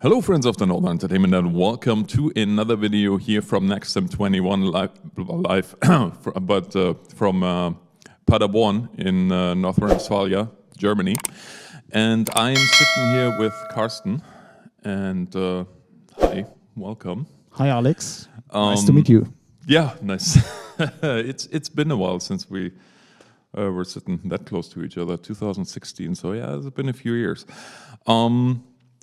Hello friends of the Northern Entertainment and welcome to another video here from Nextem 21 live from Paderborn in North Rhine-Westphalia, Germany. And I'm sitting here with Carsten and hi, welcome. Hi Alex, nice to meet you. Yeah, nice. It's been a while since we were sitting that close to each other, 2016, so yeah, it's been a few years.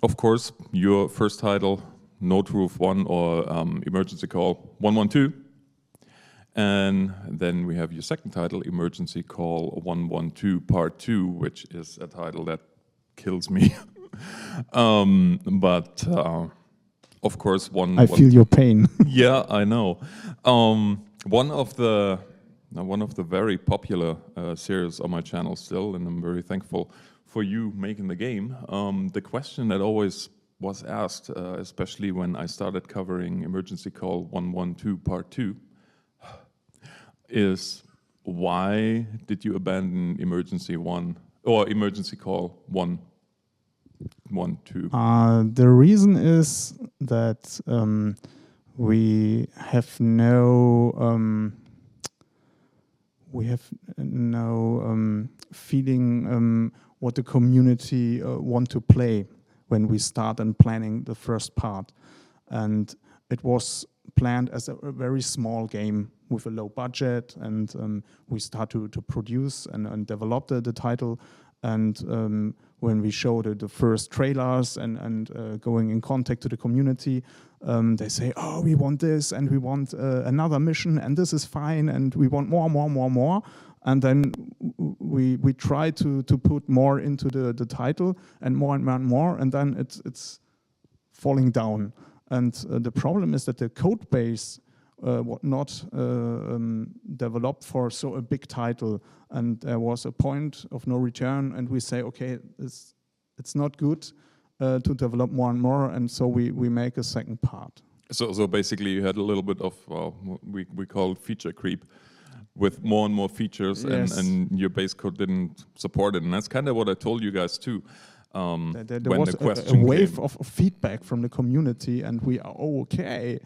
Of course, your first title, Note Roof 1 or Emergency Call 112. And then we have your second title, Emergency Call 112 Part 2, which is a title that kills me. Of course, I feel your pain. Yeah, I know. One of the very popular series on my channel still, and I'm very thankful for you making the game. The question that always was asked, especially when I started covering Emergency Call 112 Part 2, is why did you abandon Emergency 1 or Emergency Call 112? The reason is that we have no feeling what the community want to play when we start and planning the first part. And it was planned as a very small game with a low budget, and we start to produce and develop the title. And when we showed the first trailers and going in contact to the community, they say, oh, we want this and we want another mission and this is fine and we want more. And then we try to put more into the title and more, and then it's falling down. And the problem is that the code base was not developed for a big title, and there was a point of no return, and we say, okay, it's not good to develop more and more, and so we make a second part. So basically you had a little bit of, we call it feature creep, with more and more features, yes. and your base code didn't support it. And that's kind of what I told you guys too. There was a wave of feedback from the community, and we are okay.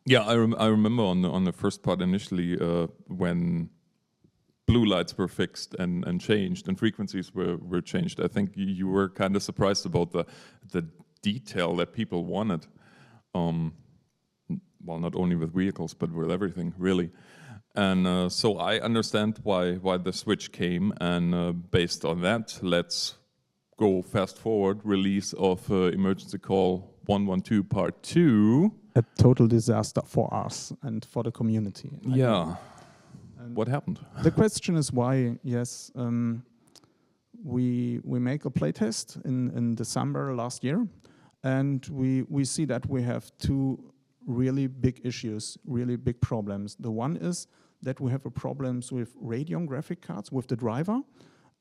Yeah, I remember on the first part initially when blue lights were fixed and changed and frequencies were changed. I think you were kind of surprised about the detail that people wanted. Well, not only with vehicles, but with everything, really. And so I understand why the switch came, and based on that, let's go fast forward. Release of Emergency Call 112 Part 2. A total disaster for us and for the community. Yeah. What happened? The question is why. Yes, we make a playtest in December last year, and we see that we have two really big issues, really big problems. The one is that we have problems with Radeon graphic cards with the driver,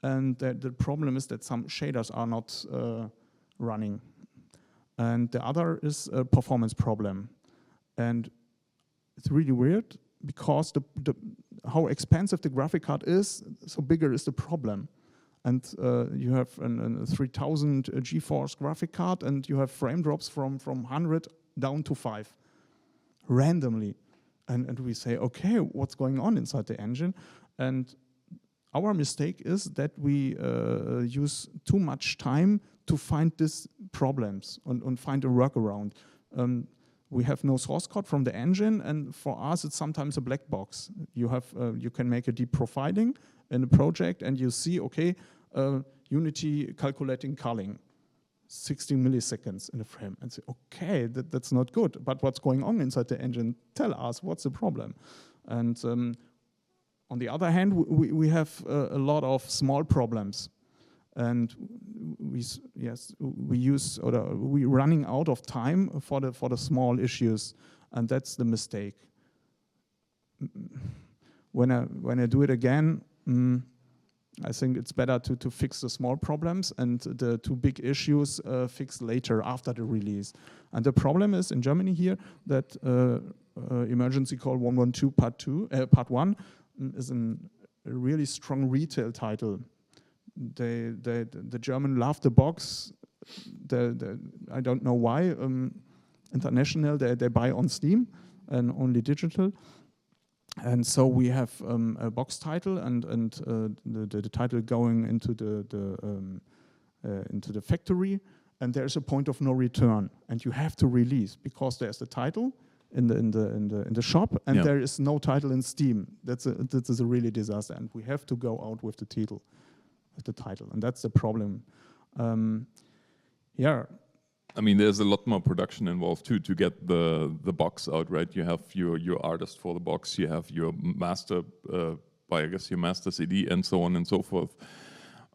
and the problem is that some shaders are not running. And the other is a performance problem. And it's really weird because how expensive the graphic card is, so bigger is the problem. And you have a 3000 GeForce graphic card, and you have frame drops from 100 down to 5 randomly. And we say, okay, what's going on inside the engine? And our mistake is that we use too much time to find these problems and find a workaround. We have no source code from the engine, and for us it's sometimes a black box. You can make a deep profiling in a project, and you see, okay, Unity calculating culling, 16 milliseconds in a frame, and say, okay, that's not good. But what's going on inside the engine? Tell us, what's the problem? And on the other hand, we have a lot of small problems, and we're running out of time for the small issues, and that's the mistake. When I do it again, I think it's better to fix the small problems and the two big issues fix later after the release. And the problem is in Germany here that Emergency Call 112 Part 1 is a really strong retail title. The German love the box I don't know why. International, they buy on Steam and only digital. And so we have a box title and the title going into the factory, and there's a point of no return, and you have to release because there's the title in the shop, and there is no title in Steam. That is a really disaster, and we have to go out with the title, and that's the problem. I mean, there's a lot more production involved too to get the box out, right? You have your artist for the box, you have your master, I guess your master CD, and so on and so forth.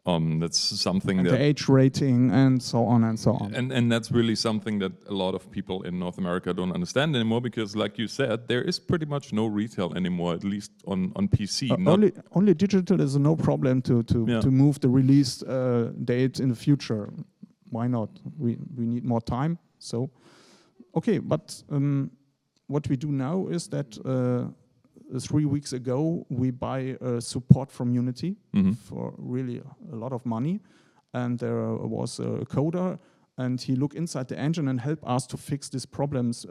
That's something and that the age rating and so on and so on. And that's really something that a lot of people in North America don't understand anymore, because, like you said, there is pretty much no retail anymore, at least on PC. Only digital is no problem to move the release date in the future. Why not? We need more time. So, okay, but what we do now is that 3 weeks ago we buy support from Unity for really a lot of money, and there was a coder, and he looked inside the engine and helped us to fix these problems.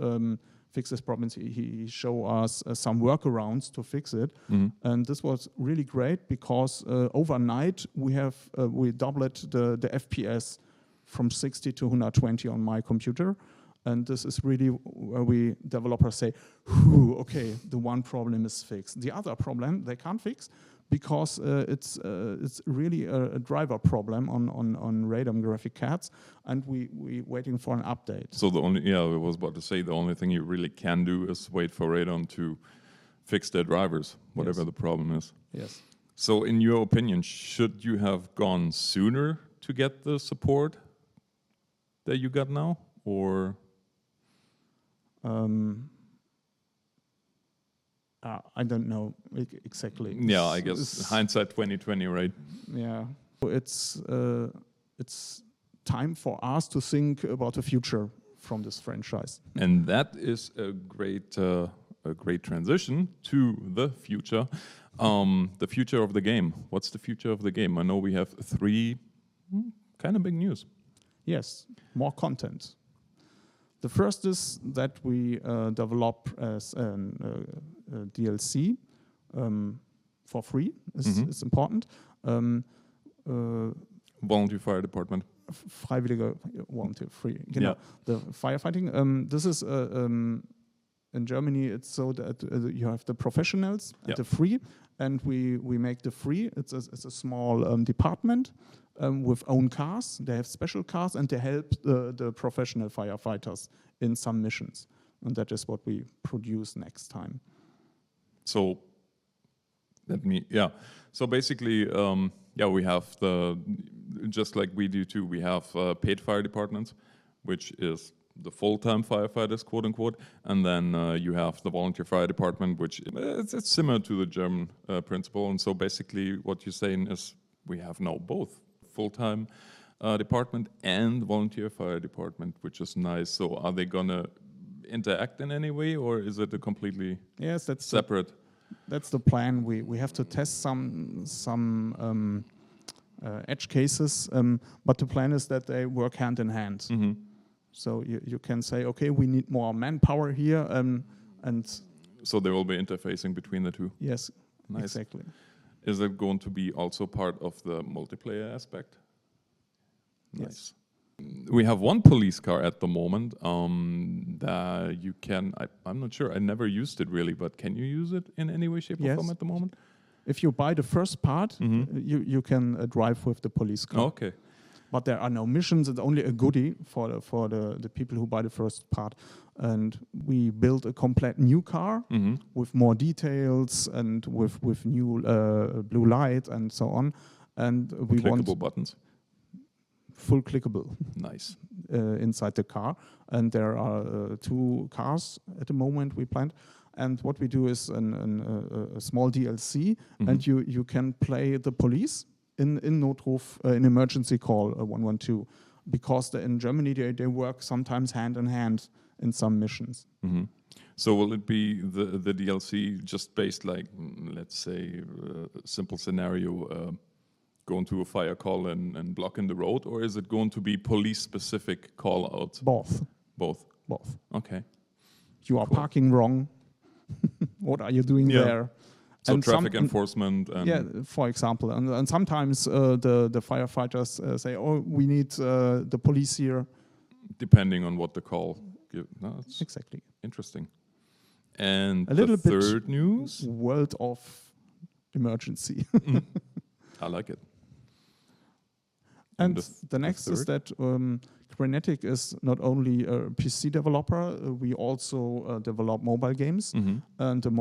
He showed us some workarounds to fix it, and this was really great because overnight we doubled the FPS from 60 to 120 on my computer. And this is really where we developers say, okay, the one problem is fixed. The other problem they can't fix because it's really a driver problem on Radom graphic cards, and we waiting for an update. So I was about to say, the only thing you really can do is wait for Radom to fix their drivers, whatever the problem is. Yes. So in your opinion, should you have gone sooner to get the support that you got now, or? I don't know exactly. Yeah, I guess hindsight 2020, right? Yeah, it's time for us to think about the future from this franchise. And that is a great transition to the future. The future of the game. What's the future of the game? I know we have 3 kind of big news. Yes, more content. The first is that we develop as a DLC for free. It's important. Volunteer Fire Department. Freiwillige Volunteer free. Genau. The firefighting. This is in Germany. It's so that you have the professionals and the free, and we make the free. It's a small department. With own cars, they have special cars, and they help the professional firefighters in some missions, and that is what we produce next time. So So basically, we have just like we do too. We have paid fire departments, which is the full-time firefighters, quote unquote, and then you have the volunteer fire department, which it's similar to the German principle. And so basically, what you're saying is we have now both full-time department and volunteer fire department, which is nice. So are they gonna interact in any way, or is it a completely separate? That's the plan. We have to test some edge cases, but the plan is that they work hand in hand. So you can say, okay, we need more manpower here, and so they will be interfacing between the two. Yes, nice. Exactly. Is it going to be also part of the multiplayer aspect? Yes. Nice. We have one police car at the moment that you can, I'm not sure, I never used it really, but can you use it in any way, shape or form at the moment? If you buy the first part, you can drive with the police car. Okay. But there are no missions, it's only a goodie for the people who buy the first part. And we built a complete new car with more details and with new blue light and so on. And we clickable buttons. Full clickable. Nice. Inside the car. And there are 2 cars at the moment we planned. And what we do is a small DLC, and you can play the police in Notruf, in emergency call 112, because in Germany they work sometimes hand in hand in some missions. So will it be the DLC just based, like, let's say, simple scenario, going to a fire call and blocking the road, or is it going to be police-specific call-outs? Both. Both. Both. Okay. You are Cool. parking wrong. What are you doing Yeah. there? So And traffic enforcement. And yeah, for example, and sometimes the firefighters say, "Oh, we need the police here." depending on what the call gives. No, it's Exactly. interesting. And A little the bit third news. World of emergency. I like it. And the the next is third? that Kinetic is not only a PC developer, we also develop mobile games. And the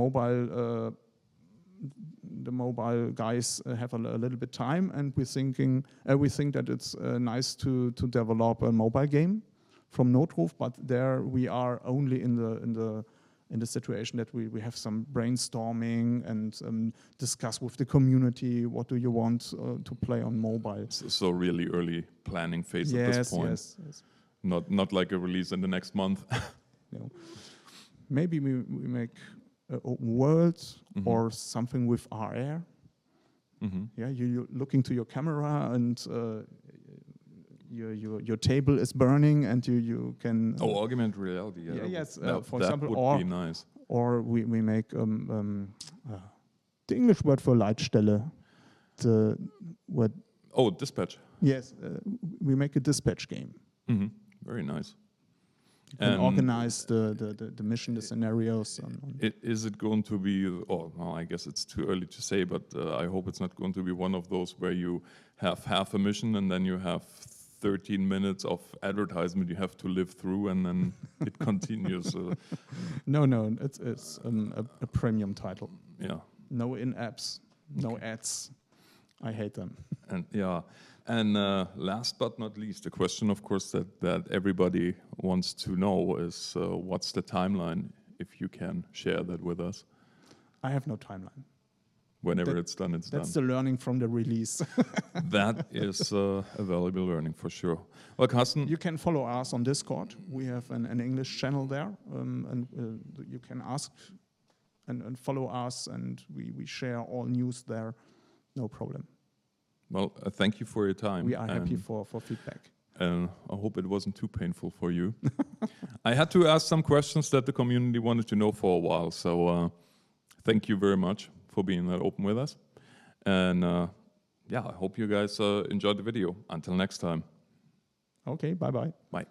mobile guys have a little bit time, and we think that it's nice to develop a mobile game from Notruf, but there we are only in the situation that we have some brainstorming and discuss with the community what do you want to play on mobile. So really early planning phase at this point. Yes. Not like a release in the next month. No. Maybe we make an open world or something with RR. Yeah, you look into your camera and your table is burning and you can. Augmented reality. Yeah, yes. For that example, would be nice. Or we make the English word for Leitstelle. The what? Oh, dispatch. Yes, we make a dispatch game. Very nice. You can organize the mission, the scenarios. Is it going to be, well, I guess it's too early to say, but I hope it's not going to be one of those where you have half a mission and then you have 13 minutes of advertisement you have to live through and then it continues. No, it's a premium title. Yeah. No in-apps, no ads. I hate them. And yeah. And last but not least, the question, of course, that everybody wants to know is what's the timeline, if you can share that with us? I have no timeline. Whenever it's done, it's done. That's the learning from the release. That is a valuable learning for sure. Well, Carsten, you can follow us on Discord. We have an English channel there, and you can ask and follow us, and we share all news there. No problem. Well, thank you for your time. We are happy for feedback. And I hope it wasn't too painful for you. I had to ask some questions that the community wanted to know for a while. So thank you very much for being that open with us. And yeah, I hope you guys enjoyed the video. Until next time. Okay, bye-bye. Bye.